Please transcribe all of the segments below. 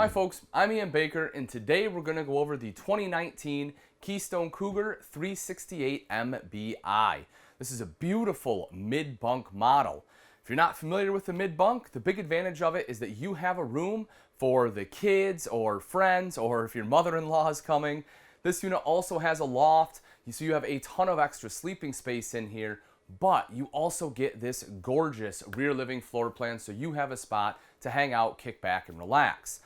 Hi folks, I'm Ian Baker, and today we're going to go over the 2019 Keystone Cougar 368MBI. This is a beautiful mid-bunk model. If you're not familiar with the mid-bunk, the big advantage of it is that you have a room for the kids or friends, or if your mother-in-law is coming. This unit also has a loft, so you have a ton of extra sleeping space in here, but you also get this gorgeous rear living floor plan, so you have a spot to hang out, kick back, and relax.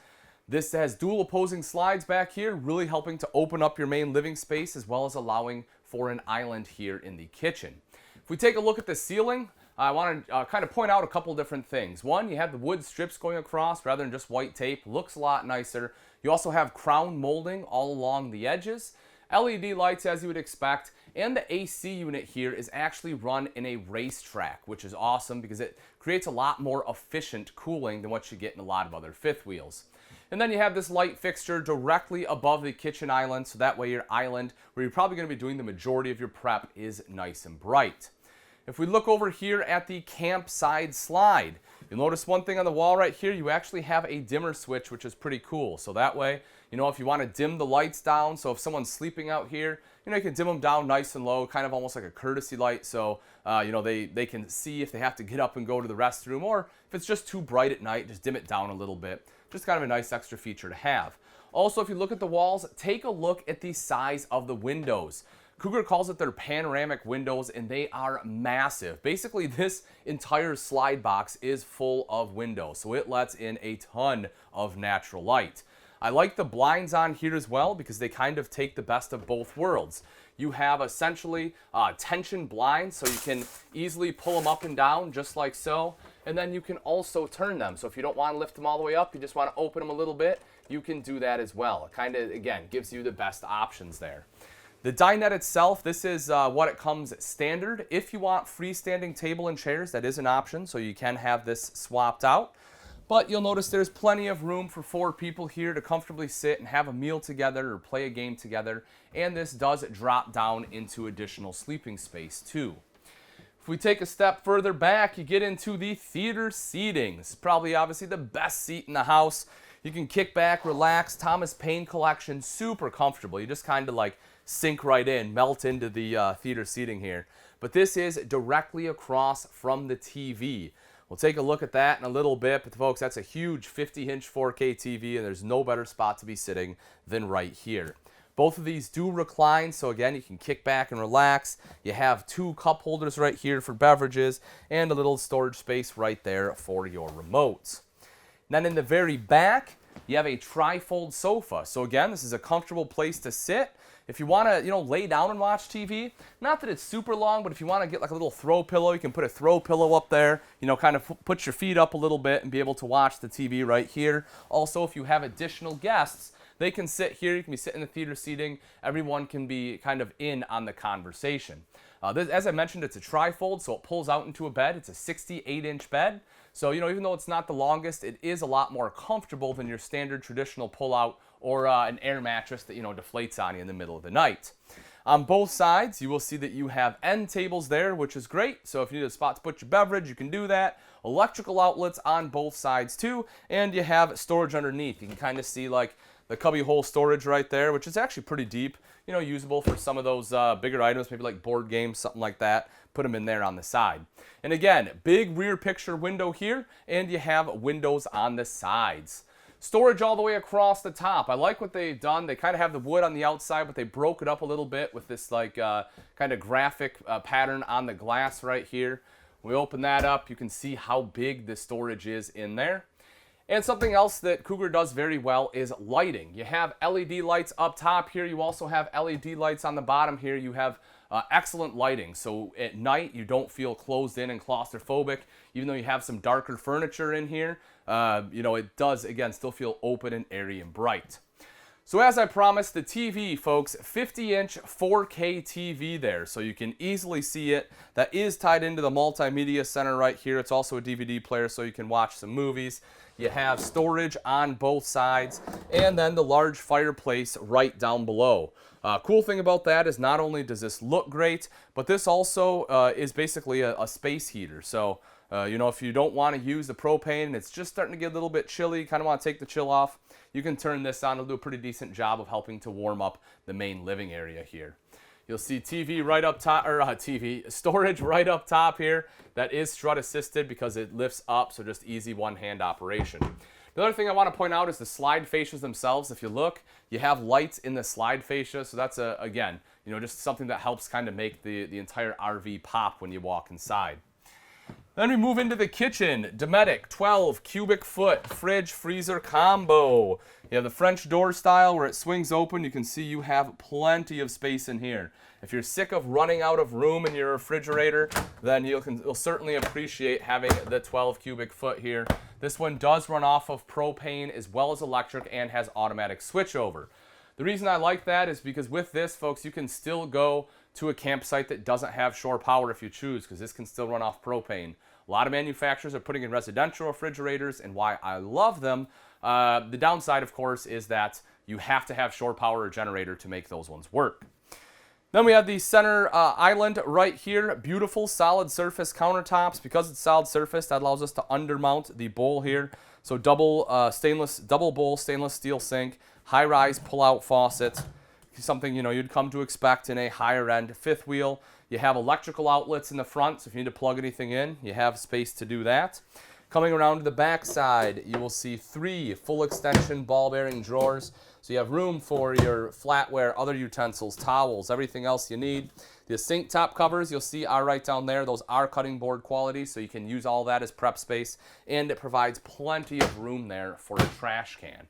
This has dual opposing slides back here, really helping to open up your main living space as well as allowing for an island here in the kitchen. If we take a look at the ceiling, I want to kind of point out a couple different things. One, you have the wood strips going across rather than just white tape. Looks a lot nicer. You also have crown molding all along the edges. LED lights as you would expect, and the AC unit here is actually run in a racetrack, which is awesome because it creates a lot more efficient cooling than what you get in a lot of other fifth wheels. And then you have this light fixture directly above the kitchen island, so that way your island, where you're probably going to be doing the majority of your prep, is nice and bright. If we look over here at the campside slide, you'll notice one thing on the wall right here, you actually have a dimmer switch, which is pretty cool. So that way, if you want to dim the lights down, so if someone's sleeping out here, you can dim them down nice and low, kind of almost like a courtesy light, so they can see if they have to get up and go to the restroom, or if it's just too bright at night, just dim it down a little bit. Just kind of a nice extra feature to have. Also, if you look at the walls, take a look at the size of the windows. Cougar calls it their panoramic windows, and they are massive. Basically, this entire slide box is full of windows, so it lets in a ton of natural light. I like the blinds on here as well because they kind of take the best of both worlds. You have essentially tension blinds, so you can easily pull them up and down just like so, and then you can also turn them. So if you don't want to lift them all the way up, you just want to open them a little bit, you can do that as well. It kind of, again, gives you the best options there. The dinette itself, this is what it comes standard. If you want freestanding table and chairs, that is an option, so you can have this swapped out. But you'll notice there's plenty of room for 4 people here to comfortably sit and have a meal together or play a game together. And this does drop down into additional sleeping space too. If we take a step further back, you get into the theater seating. This is probably obviously the best seat in the house. You can kick back, relax. Thomas Paine collection, super comfortable. You just kind of like sink right in, melt into the theater seating here. But this is directly across from the TV. We'll take a look at that in a little bit, but folks, that's a huge 50-inch 4K TV, and there's no better spot to be sitting than right here. Both of these do recline, so again, you can kick back and relax. You have 2 cup holders right here for beverages, and a little storage space right there for your remotes. Then in the very back, you have a tri-fold sofa. So again, this is a comfortable place to sit. If you want to, lay down and watch TV, not that it's super long, but if you want to get like a little throw pillow, you can put a throw pillow up there, kind of put your feet up a little bit and be able to watch the TV right here. Also, if you have additional guests, they can sit here. You can be sitting in the theater seating. Everyone can be kind of in on the conversation. As I mentioned, it's a tri-fold, so it pulls out into a bed. It's a 68-inch bed. So, even though it's not the longest, it is a lot more comfortable than your standard traditional pull-out or an air mattress that, deflates on you in the middle of the night. On both sides, you will see that you have end tables there, which is great. So if you need a spot to put your beverage, you can do that. Electrical outlets on both sides too, and you have storage underneath. You can kind of see like the cubby hole storage right there, which is actually pretty deep, usable for some of those bigger items, maybe like board games, something like that. Put them in there on the side. And again, big rear picture window here, and you have windows on the sides. Storage all the way across the top. I like what they've done. They kind of have the wood on the outside, but they broke it up a little bit with this like kind of graphic pattern on the glass right here. We open that up, you can see how big the storage is in there. And something else that Cougar does very well is lighting. You have LED lights up top here. You also have LED lights on the bottom here. You have excellent lighting. So at night, you don't feel closed in and claustrophobic. Even though you have some darker furniture in here, it does, again, still feel open and airy and bright. So as I promised, the TV, folks, 50-inch 4K TV there, so you can easily see it. That is tied into the multimedia center right here. It's also a DVD player, so you can watch some movies. You have storage on both sides, and then the large fireplace right down below. Cool thing about that is not only does this look great, but this also is basically a space heater. So, if you don't want to use the propane and it's just starting to get a little bit chilly, kind of want to take the chill off, you can turn this on. It'll do a pretty decent job of helping to warm up the main living area here. You'll see TV right up top, or storage right up top here. That is strut assisted because it lifts up, so just easy one-hand operation. The other thing I want to point out is the slide fascias themselves. If you look, you have lights in the slide fascia, so that's, again, just something that helps kind of make the entire RV pop when you walk inside. Then we move into the kitchen. Dometic 12 cubic foot fridge freezer combo. You have the French door style where it swings open. You can see you have plenty of space in here. If you're sick of running out of room in your refrigerator, then you'll certainly appreciate having the 12 cubic foot here. This one does run off of propane as well as electric and has automatic switchover. The reason I like that is because with this, folks, you can still go to a campsite that doesn't have shore power if you choose, because this can still run off propane. A lot of manufacturers are putting in residential refrigerators, and why I love them, the downside, of course, is that you have to have shore power or generator to make those ones work. Then we have the center island right here. Beautiful solid surface countertops. Because it's solid surface, that allows us to undermount the bowl here. So double bowl stainless steel sink, high-rise pull-out faucet. Something you'd come to expect in a higher-end fifth wheel. You have electrical outlets in the front, so if you need to plug anything in, you have space to do that. Coming around to the back side, you will see 3 full extension ball bearing drawers. So you have room for your flatware, other utensils, towels, everything else you need. The sink top covers you'll see are right down there. Those are cutting board quality, so you can use all that as prep space. And it provides plenty of room there for a trash can.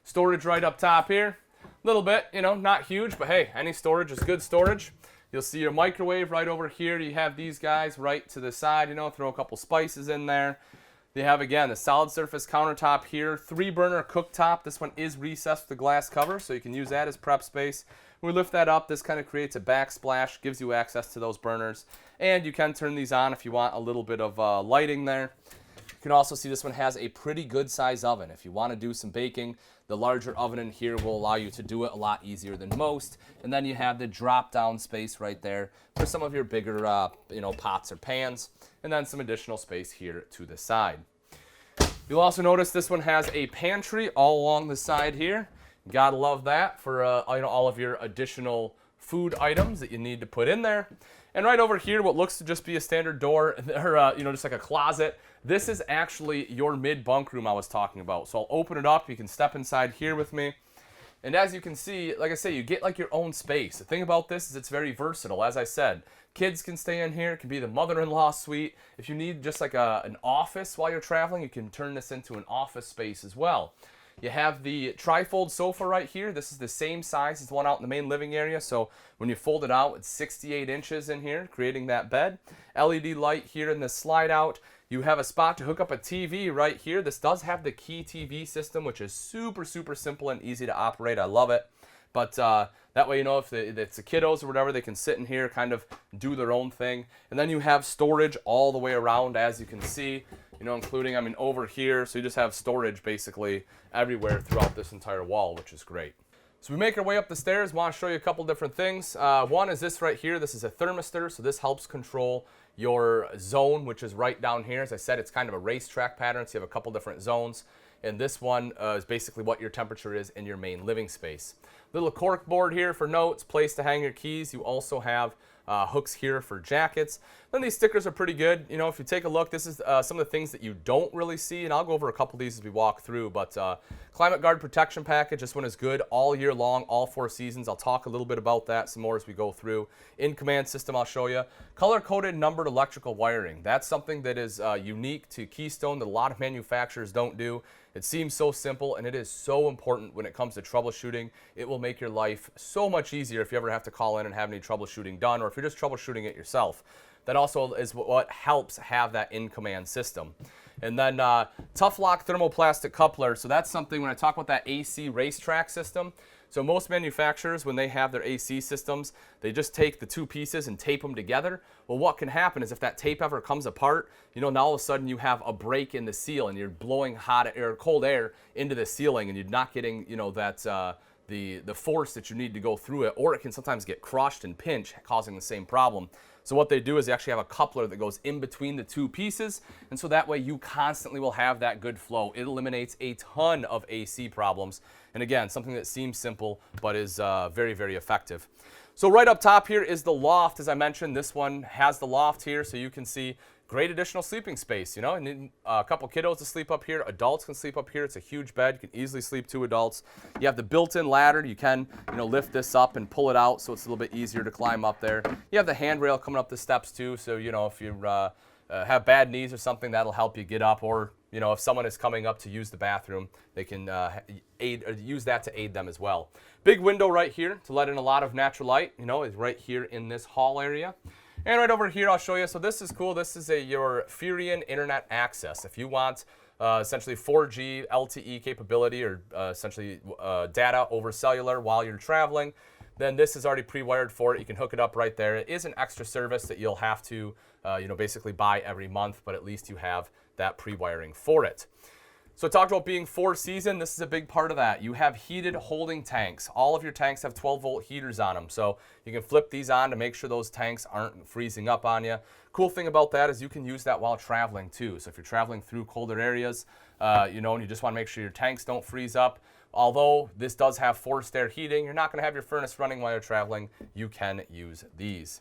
Storage right up top here. A little bit, not huge, but hey, any storage is good storage. You'll see your microwave right over here. You have these guys right to the side, throw a couple spices in there. They have, again, the solid surface countertop here, 3-burner cooktop. This one is recessed with a glass cover, so you can use that as prep space. When we lift that up, this kind of creates a backsplash, gives you access to those burners. And you can turn these on if you want a little bit of lighting there. You can also see this one has a pretty good size oven. If you want to do some baking, the larger oven in here will allow you to do it a lot easier than most. And then you have the drop-down space right there for some of your bigger, pots or pans. And then some additional space here to the side. You'll also notice this one has a pantry all along the side here. Gotta love that for all of your additional food items that you need to put in there. And right over here, what looks to just be a standard door, or just like a closet, this is actually your mid-bunk room I was talking about. So I'll open it up. You can step inside here with me. And as you can see, like I say, you get like your own space. The thing about this is it's very versatile. As I said, kids can stay in here. It can be the mother-in-law suite. If you need just like an office while you're traveling, you can turn this into an office space as well. You have the trifold sofa right here. This is the same size as the one out in the main living area. So when you fold it out, it's 68 inches in here, creating that bed. LED light here in the slide out. You have a spot to hook up a TV right here. This does have the Key TV system, which is super, super simple and easy to operate. I love it. But that way, if it's the kiddos or whatever, they can sit in here, kind of do their own thing. And then you have storage all the way around, as you can see, including, over here. So you just have storage basically everywhere throughout this entire wall, which is great. So we make our way up the stairs. I want to show you a couple different things. One is this right here. This is a thermistor, so this helps control your zone, which is right down here. As I said, it's kind of a racetrack pattern, so you have a couple different zones. And this one is basically what your temperature is in your main living space. Little cork board here for notes, place to hang your keys. You also have hooks here for jackets. Then these stickers are pretty good. If you take a look, this is some of the things that you don't really see, and I'll go over a couple of these as we walk through. But Climate Guard protection package, this one is good all year long, all 4 seasons. I'll talk a little bit about that some more as we go through. In command system, I'll show you. Color-coded numbered electrical wiring. That's something that is unique to Keystone that a lot of manufacturers don't do. It seems so simple, and it is so important when it comes to troubleshooting. It will make your life so much easier if you ever have to call in and have any troubleshooting done, or if you're just troubleshooting it yourself. That also is what helps have that in-command system. And then Tough Lock thermoplastic coupler. So that's something when I talk about that AC racetrack system. So most manufacturers, when they have their AC systems, they just take the 2 pieces and tape them together. Well, what can happen is if that tape ever comes apart, now all of a sudden you have a break in the seal and you're blowing hot air, cold air into the ceiling, and you're not getting, that the force that you need to go through it, or it can sometimes get crushed and pinch, causing the same problem. So what they do is they actually have a coupler that goes in between the two pieces, and so that way you constantly will have that good flow. It eliminates a ton of AC problems, and again, something that seems simple but is very, very effective. So right up top here is the loft. As I mentioned, this one has the loft here, so you can see great additional sleeping space. You know, you need a couple kiddos to sleep up here. Adults can sleep up here. It's a huge bed. You can easily sleep 2 adults. You have the built-in ladder. You can, lift this up and pull it out, so it's a little bit easier to climb up there. You have the handrail coming up the steps too, so if you have bad knees or something, that'll help you get up. Or if someone is coming up to use the bathroom, they can use that to aid them as well. Big window right here to let in a lot of natural light. Is right here in this hall area. And right over here, I'll show you. So this is cool. This is your Furion internet access. If you want essentially 4G LTE capability, or essentially data over cellular while you're traveling, then this is already pre-wired for it. You can hook it up right there. It is an extra service that you'll have to basically buy every month, but at least you have that pre-wiring for it. So I talked about being 4-season. This is a big part of that. You have heated holding tanks. All of your tanks have 12-volt heaters on them. So you can flip these on to make sure those tanks aren't freezing up on you. Cool thing about that is you can use that while traveling too. So if you're traveling through colder areas, and you just want to make sure your tanks don't freeze up, although this does have forced air heating, you're not going to have your furnace running while you're traveling. You can use these.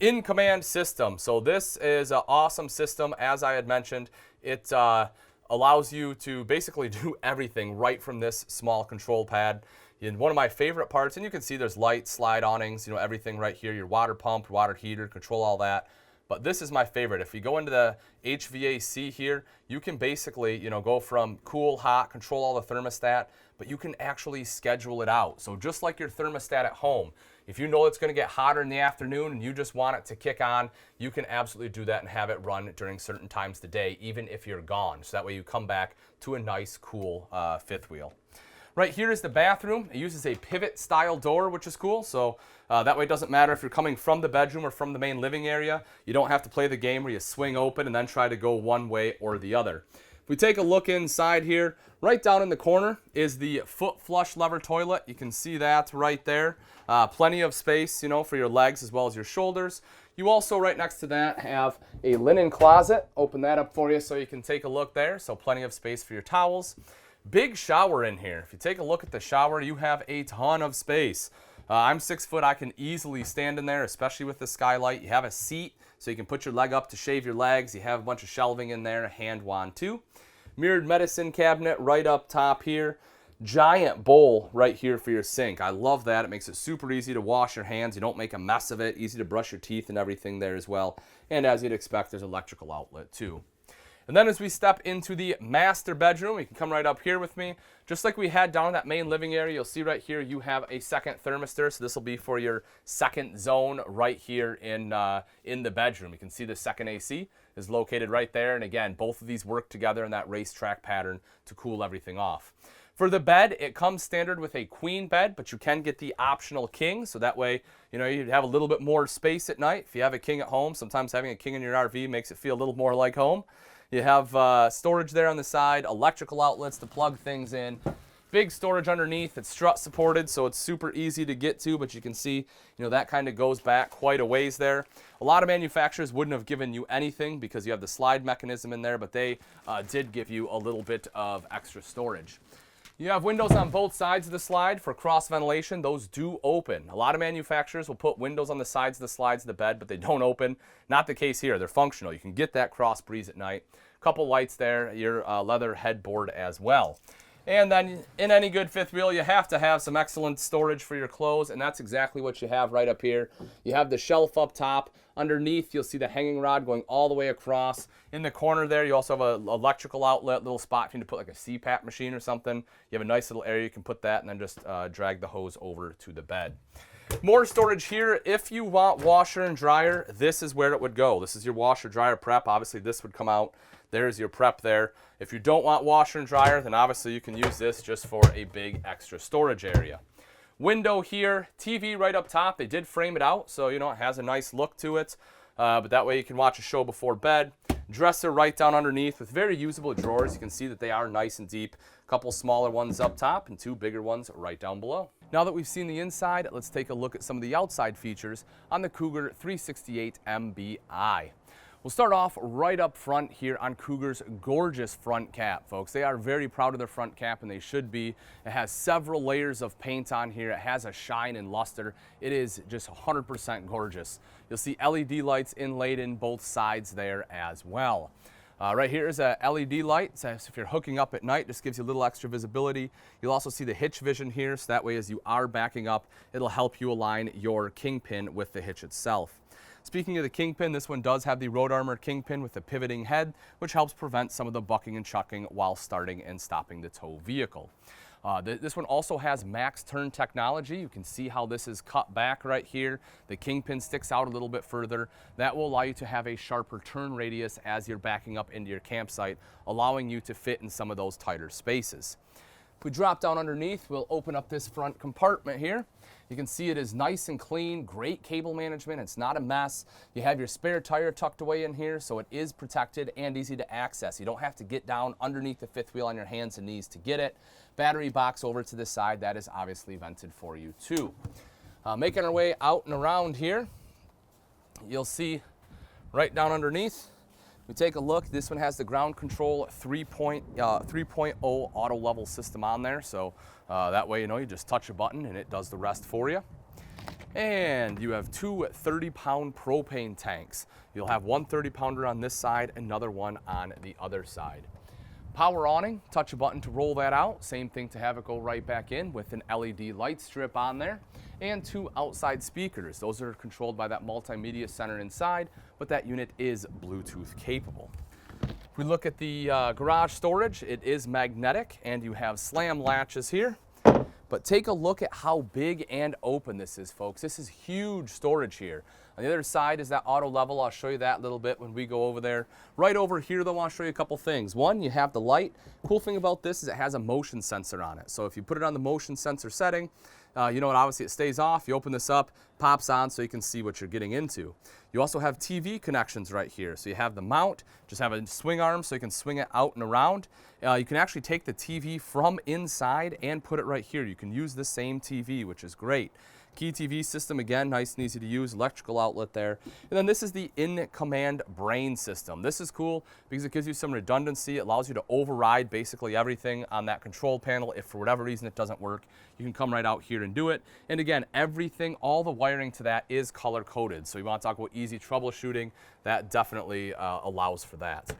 In-command system. So this is an awesome system. As I had mentioned, it allows you to basically do everything right from this small control pad. And one of my favorite parts, and you can see there's lights, slide awnings, everything right here, your water pump, water heater, control all that. But this is my favorite. If you go into the HVAC here, you can basically, go from cool, hot, control all the thermostat, but you can actually schedule it out. So just like your thermostat at home, if you know it's going to get hotter in the afternoon and you just want it to kick on, you can absolutely do that and have it run during certain times of the day, even if you're gone. So that way you come back to a nice, cool fifth wheel. Right here is the bathroom. It uses a pivot style door, which is cool. So that way it doesn't matter if you're coming from the bedroom or from the main living area. You don't have to play the game where you swing open and then try to go one way or the other. If we take a look inside here, right down in the corner is the foot flush lever toilet. You can see that right there. Plenty of space, for your legs as well as your shoulders. You also, right next to that, have a linen closet. Open that up for you so you can take a look there. So plenty of space for your towels. Big shower in here. If you take a look at the shower, you have a ton of space. I'm 6 foot. I can easily stand in there, especially with the skylight. You have a seat so you can put your leg up to shave your legs. You have a bunch of shelving in there, a hand wand too. Mirrored medicine cabinet right up top here. Giant bowl right here for your sink. I love that. It makes it super easy to wash your hands. You don't make a mess of it. Easy to brush your teeth and everything there as well. And as you'd expect, there's an electrical outlet too. And then as we step into the master bedroom, you can come right up here with me. Just like we had down in that main living area, you'll see right here you have a second thermistor. So this will be for your second zone right here in the bedroom. You can see the second AC is located right there. And again, both of these work together in that racetrack pattern to cool everything off. For the bed, it comes standard with a queen bed, but you can get the optional king. So that way, you have a little bit more space at night. If you have a king at home, sometimes having a king in your RV makes it feel a little more like home. You have storage there on the side, electrical outlets to plug things in. Big storage underneath. It's strut supported, so it's super easy to get to, but you can see, that kind of goes back quite a ways there. A lot of manufacturers wouldn't have given you anything because you have the slide mechanism in there, but they did give you a little bit of extra storage. You have windows on both sides of the slide for cross ventilation. Those do open. A lot of manufacturers will put windows on the sides of the slides of the bed, but they don't open. Not the case here. They're functional. You can get that cross breeze at night. Couple lights there, your leather headboard as well. And then in any good fifth wheel, you have to have some excellent storage for your clothes, and that's exactly what you have right up here. You have the shelf up top. Underneath, you'll see the hanging rod going all the way across. In the corner there, you also have an electrical outlet, little spot for you to put like a CPAP machine or something. You have a nice little area you can put that and then just drag the hose over to the bed. More storage here. If you want washer and dryer, this is where it would go. This is your washer dryer prep. Obviously, this would come out. There's your prep there. If you don't want washer and dryer, then obviously you can use this just for a big extra storage area. Window here, TV right up top. They did frame it out, so it has a nice look to it. But that way you can watch a show before bed. Dresser right down underneath with very usable drawers. You can see that they are nice and deep. A couple smaller ones up top and 2 bigger ones right down below. Now that we've seen the inside, let's take a look at some of the outside features on the Cougar 368MBI. We'll start off right up front here on Cougar's gorgeous front cap, folks. They are very proud of their front cap, and they should be. It has several layers of paint on here. It has a shine and luster. It is just 100% gorgeous. You'll see LED lights inlaid in both sides there as well. Right here is a LED light, so if you're hooking up at night, this gives you a little extra visibility. You'll also see the hitch vision here, so that way as you are backing up, it'll help you align your kingpin with the hitch itself. Speaking of the kingpin, this one does have the road armor kingpin with the pivoting head, which helps prevent some of the bucking and chucking while starting and stopping the tow vehicle. This one also has max turn technology. You can see how this is cut back right here. The kingpin sticks out a little bit further. That will allow you to have a sharper turn radius as you're backing up into your campsite, allowing you to fit in some of those tighter spaces. If we drop down underneath, we'll open up this front compartment here. You can see it is nice and clean, great cable management, it's not a mess. You have your spare tire tucked away in here, so it is protected and easy to access. You don't have to get down underneath the fifth wheel on your hands and knees to get it. Battery box over to the side, that is obviously vented for you too. Making our way out and around here, you'll see right down underneath, we take a look, this one has the ground control 3.0 auto level system on there, so that way you just touch a button and it does the rest for you. And you have two 30-pound propane tanks. You'll have one 30-pounder on this side, another one on the other side. Power awning, touch a button to roll that out. Same thing to have it go right back in with an LED light strip on there. And two outside speakers. Those are controlled by that multimedia center inside, but that unit is Bluetooth capable. If we look at the garage storage, it is magnetic and you have slam latches here. But take a look at how big and open this is, folks. This is huge storage here. On the other side is that auto level. I'll show you that a little bit when we go over there. Right over here, though, I'll show you a couple things. One, you have the light. Cool thing about this is it has a motion sensor on it. So if you put it on the motion sensor setting, obviously it stays off. You open this up, pops on so you can see what you're getting into. You also have TV connections right here. So you have the mount, just have a swing arm so you can swing it out and around. You can actually take the TV from inside and put it right here. You can use the same TV, which is great. Key TV system, again, nice and easy to use, electrical outlet there. And then this is the in-command brain system. This is cool because it gives you some redundancy. It allows you to override basically everything on that control panel. If for whatever reason it doesn't work, you can come right out here and do it. And again, everything, all the wiring to that is color-coded. So you want to talk about easy troubleshooting, that definitely allows for that.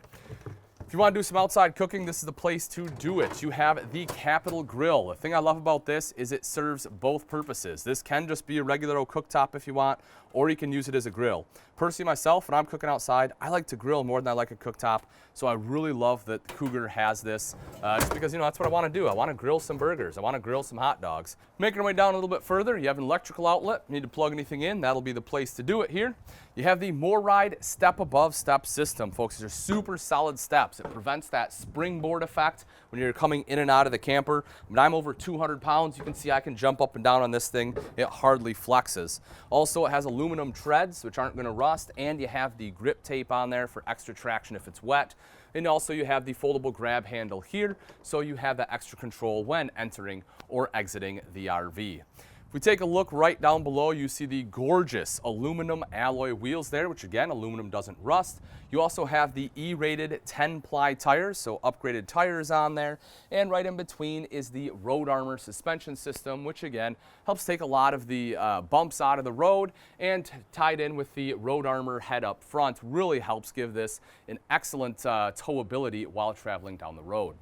If you want to do some outside cooking, this is the place to do it. You have the Capital Grill. The thing I love about this is it serves both purposes. This can just be a regular old cooktop if you want, or you can use it as a grill. Personally, myself, when I'm cooking outside, I like to grill more than I like a cooktop, so I really love that Cougar has this, just because, that's what I want to do. I want to grill some burgers. I want to grill some hot dogs. Making our way down a little bit further, you have an electrical outlet. You need to plug anything in, that'll be the place to do it here. You have the MoreRide step above step system, folks. These are super solid steps. It prevents that springboard effect when you're coming in and out of the camper. When I'm over 200 pounds, you can see I can jump up and down on this thing. It hardly flexes. Also, it has aluminum treads, which aren't going to rust, and you have the grip tape on there for extra traction if it's wet. And also you have the foldable grab handle here, so you have that extra control when entering or exiting the RV. If we take a look right down below, you see the gorgeous aluminum alloy wheels there, which again, aluminum doesn't rust. You also have the E-rated 10-ply tires, so upgraded tires on there. And right in between is the Road Armor suspension system, which again, helps take a lot of the bumps out of the road, and tied in with the Road Armor head up front, really helps give this an excellent towability while traveling down the road.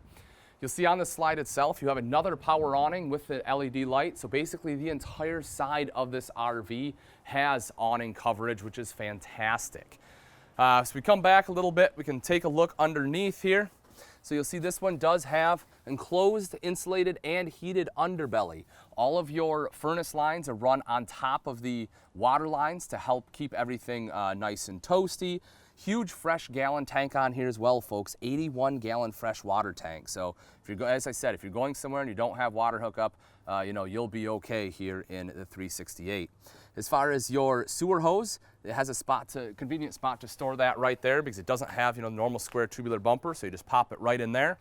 You'll see on the slide itself, you have another power awning with the LED light. So basically the entire side of this RV has awning coverage, which is fantastic. So we come back a little bit, we can take a look underneath here. So you'll see this one does have enclosed, insulated, and heated underbelly. All of your furnace lines are run on top of the water lines to help keep everything nice and toasty. Huge fresh gallon tank on here as well, folks. 81-gallon fresh water tank. So if you're, as I said, if you're going somewhere and you don't have water hookup, you'll be okay here in the 368. As far as your sewer hose, it has a convenient spot to store that right there because it doesn't have, the normal square tubular bumper, so you just pop it right in there.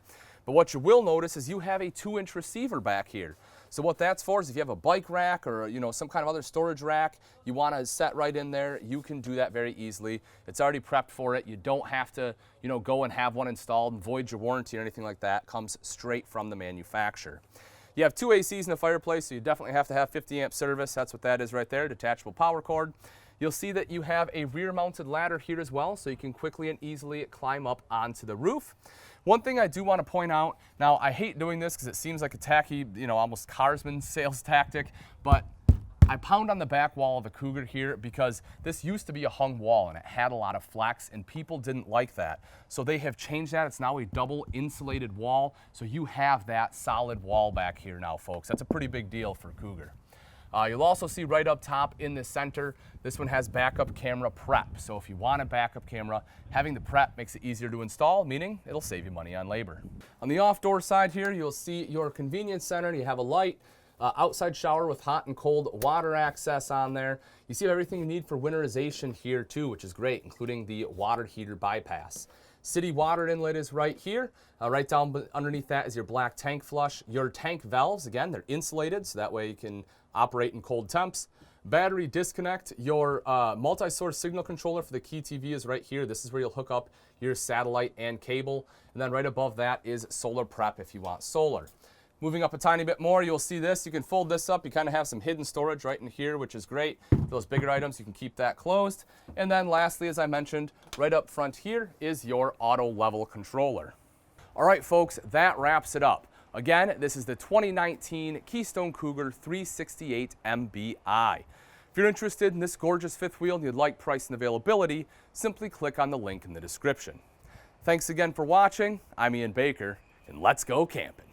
But what you will notice is you have a 2-inch receiver back here. So what that's for is if you have a bike rack or some kind of other storage rack you want to set right in there, you can do that very easily. It's already prepped for it. You don't have to go and have one installed and void your warranty or anything like that. It comes straight from the manufacturer. You have 2 ACs in the fireplace, so you definitely have to have 50 amp service. That's what that is right there, detachable power cord. You'll see that you have a rear mounted ladder here as well, so you can quickly and easily climb up onto the roof. One thing I do want to point out, now I hate doing this because it seems like a tacky, almost Carsman sales tactic, but I pound on the back wall of the Cougar here because this used to be a hung wall and it had a lot of flex and people didn't like that. So they have changed that. It's now a double insulated wall. So you have that solid wall back here now, folks. That's a pretty big deal for Cougar. You'll also see right up top in the center, this one has backup camera prep. So if you want a backup camera, having the prep makes it easier to install, meaning it'll save you money on labor. On the off-door side here, you'll see your convenience center. You have a light, outside shower with hot and cold water access on there. You see everything you need for winterization here too, which is great, including the water heater bypass. City water inlet is right here. Right down underneath that is your black tank flush. Your tank valves, again, they're insulated, so that way you can operate in cold temps. Battery disconnect. Your multi-source signal controller for the Key TV is right here. This is where you'll hook up your satellite and cable. And then right above that is solar prep if you want solar. Moving up a tiny bit more, you'll see this. You can fold this up. You kind of have some hidden storage right in here, which is great. For those bigger items, you can keep that closed. And then lastly, as I mentioned, right up front here is your auto level controller. All right, folks, that wraps it up. Again, this is the 2019 Keystone Cougar 368MBI. If you're interested in this gorgeous fifth wheel and you'd like price and availability, simply click on the link in the description. Thanks again for watching. I'm Ian Baker, and let's go camping.